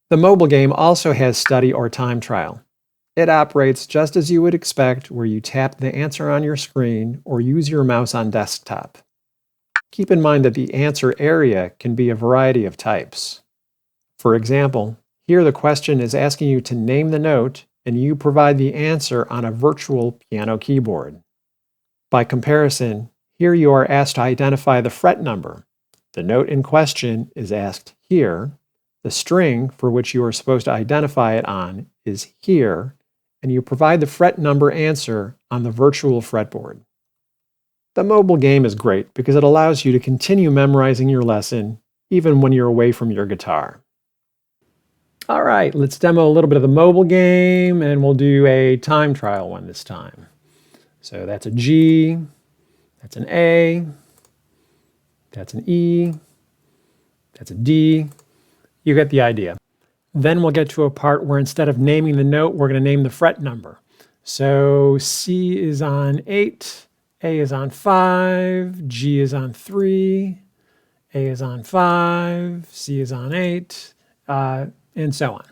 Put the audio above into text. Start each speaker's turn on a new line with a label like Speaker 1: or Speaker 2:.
Speaker 1: The mobile game also has study or time trial. It operates just as you would expect, where you tap the answer on your screen or use your mouse on desktop. Keep in mind that the answer area can be a variety of types. For example, here the question is asking you to name the note, and you provide the answer on a virtual piano keyboard. By comparison, here you are asked to identify the fret number. The note in question is asked here. The string for which you are supposed to identify it on is here, and you provide the fret number answer on the virtual fretboard. The mobile game is great because it allows you to continue memorizing your lesson even when you're away from your guitar. All right, let's demo a little bit of the mobile game, and we'll do a time trial one this time. So that's a G, that's an A, that's an E, that's a D. You get the idea. Then we'll get to a part where instead of naming the note, we're going to name the fret number. So C is on 8, A is on 5, G is on 3, A is on 5, C is on 8, and so on.